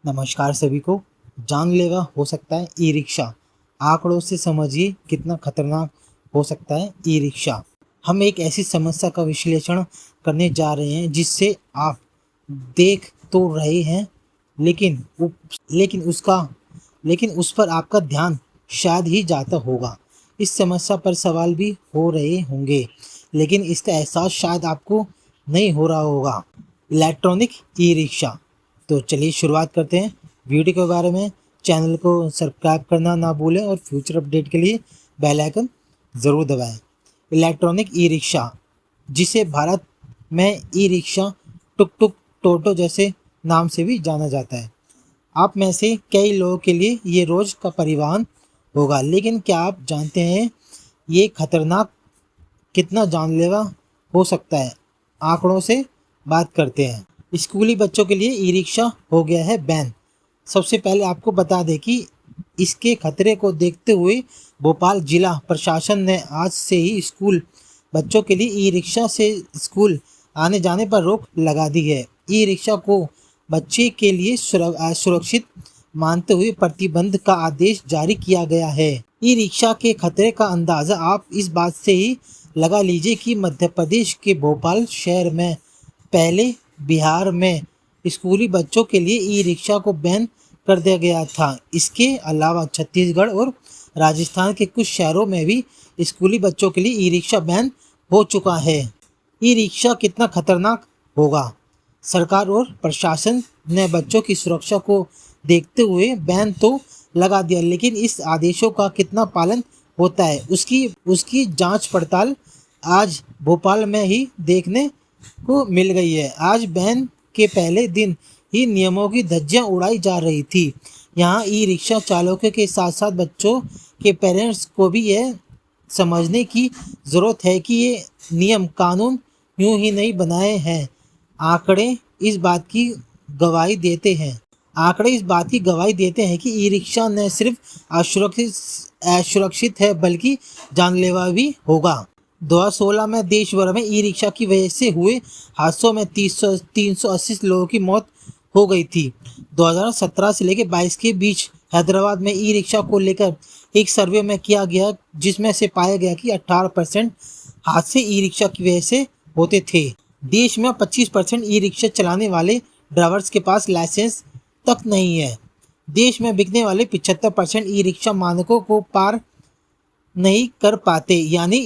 नमस्कार सभी को। जानलेवा हो सकता है ई रिक्शा। आंकड़ों से समझिए कितना खतरनाक हो सकता है ई रिक्शा। हम एक ऐसी समस्या का विश्लेषण करने जा रहे हैं जिससे आप देख तो रहे हैं, लेकिन लेकिन उसका लेकिन उस पर आपका ध्यान शायद ही जाता होगा। इस समस्या पर सवाल भी हो रहे होंगे, लेकिन इसका एहसास शायद आपको नहीं हो रहा होगा। Electronic e rickshaw. तो चलिए शुरुआत करते हैं वीडियो के बारे में। चैनल को सब्सक्राइब करना ना भूलें और फ्यूचर अपडेट के लिए बेल आइकन ज़रूर दबाएं। इलेक्ट्रॉनिक ई रिक्शा, जिसे भारत में ई रिक्शा, टुक टुक, टोटो जैसे नाम से भी जाना जाता है। आप में से कई लोगों के लिए ये रोज़ का परिवहन होगा, लेकिन क्या आप जानते हैं ये खतरनाक कितना जानलेवा हो सकता है? आंकड़ों से बात करते हैं। स्कूली बच्चों के लिए ई रिक्शा हो गया है बैन। सबसे पहले आपको बता दें कि इसके खतरे को देखते हुए भोपाल जिला प्रशासन ने आज से ही स्कूल बच्चों के लिए ई रिक्शा से स्कूल आने जाने पर रोक लगा दी है। ई रिक्शा को बच्चे के लिए सुरक्षित मानते हुए प्रतिबंध का आदेश जारी किया गया है। ई रिक्शा के खतरे का अंदाज़ा आप इस बात से ही लगा लीजिए कि मध्य प्रदेश के भोपाल शहर में पहले बिहार में स्कूली बच्चों के लिए ई रिक्शा को बैन कर दिया गया था। इसके अलावा छत्तीसगढ़ और राजस्थान के कुछ शहरों में भी स्कूली बच्चों के लिए ई रिक्शा बैन हो चुका है। ई रिक्शा कितना खतरनाक होगा? सरकार और प्रशासन ने बच्चों की सुरक्षा को देखते हुए बैन तो लगा दिया, लेकिन इस आदेशों का कितना पालन होता है उसकी जांच पड़ताल आज भोपाल में ही देखने को मिल गई है। आज बैन के पहले दिन ही नियमों की धज्जियां उड़ाई जा रही थी। यहाँ ई रिक्शा चालकों के साथ साथ बच्चों के पेरेंट्स को भी यह समझने की ज़रूरत है कि ये नियम कानून यूं ही नहीं बनाए हैं। आंकड़े इस बात की गवाही देते हैं कि ई रिक्शा न सिर्फ असुरक्षित है बल्कि जानलेवा भी होगा। 2016 में देश भर में ई रिक्शा की वजह से हुए हादसों में 380 लोगों की मौत हो गई थी। 2017 से लेकर 22 के बीच हैदराबाद में ई रिक्शा को लेकर एक सर्वे में किया गया, जिसमें से पाया गया कि 18% हादसे ई रिक्शा की वजह से होते थे। देश में 25% ई रिक्शा चलाने वाले ड्राइवर्स के पास लाइसेंस तक नहीं है। देश में बिकने वाले 75% ई रिक्शा मानकों को पार नहीं कर पाते, यानी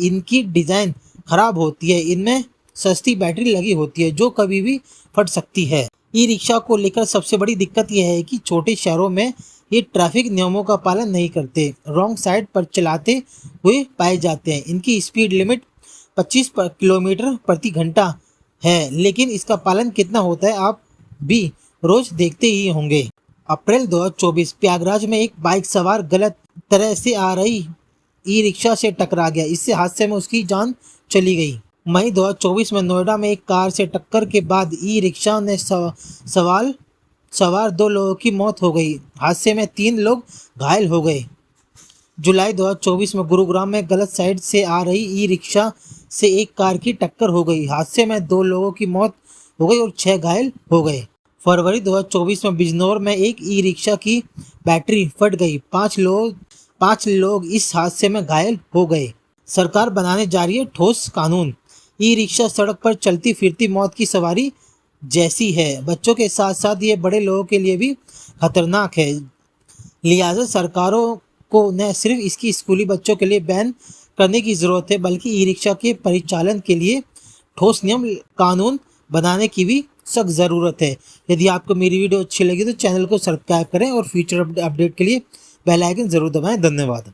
इनकी डिज़ाइन खराब होती है, इनमें सस्ती बैटरी लगी होती है जो कभी भी फट सकती है। ई रिक्शा को लेकर सबसे बड़ी दिक्कत यह है कि छोटे शहरों में ये ट्रैफिक नियमों का पालन नहीं करते, रॉन्ग साइड पर चलाते हुए पाए जाते हैं। इनकी स्पीड लिमिट 25 किलोमीटर प्रति घंटा है, लेकिन इसका पालन कितना होता है आप भी रोज देखते ही होंगे। अप्रैल 2024 प्रयागराज में एक बाइक सवार गलत तरह से आ रही ई रिक्शा से टकरा गया। इससे हादसे में उसकी जान चली गई। मई 2024 में नोएडा में एक कार से टक्कर के बाद ई रिक्शा ने सवार 2 लोगों की मौत हो गई। हादसे में 3 लोग घायल हो गए। जुलाई 2024 में गुरुग्राम में गलत साइड से आ रही ई रिक्शा से एक कार की टक्कर हो गई। हादसे में 2 लोगों की मौत हो गई और 6 घायल हो गए। फरवरी 2024 में बिजनौर में एक ई रिक्शा की बैटरी फट गई। 5 लोग इस हादसे में घायल हो गए। सरकार बनाने जा रही है ठोस कानून। ई रिक्शा सड़क पर चलती फिरती मौत की सवारी जैसी है। बच्चों के साथ साथ ये बड़े लोगों के लिए भी खतरनाक है। लिहाजा सरकारों को न सिर्फ इसकी स्कूली बच्चों के लिए बैन करने की ज़रूरत है, बल्कि ई रिक्शा के परिचालन के लिए ठोस नियम कानून बनाने की भी सख्त ज़रूरत है। यदि आपको मेरी वीडियो अच्छी लगी तो चैनल को सब्सक्राइब करें और फ्यूचर अपडेट के लिए बेल आइकन ज़रूर दबाएं। धन्यवाद।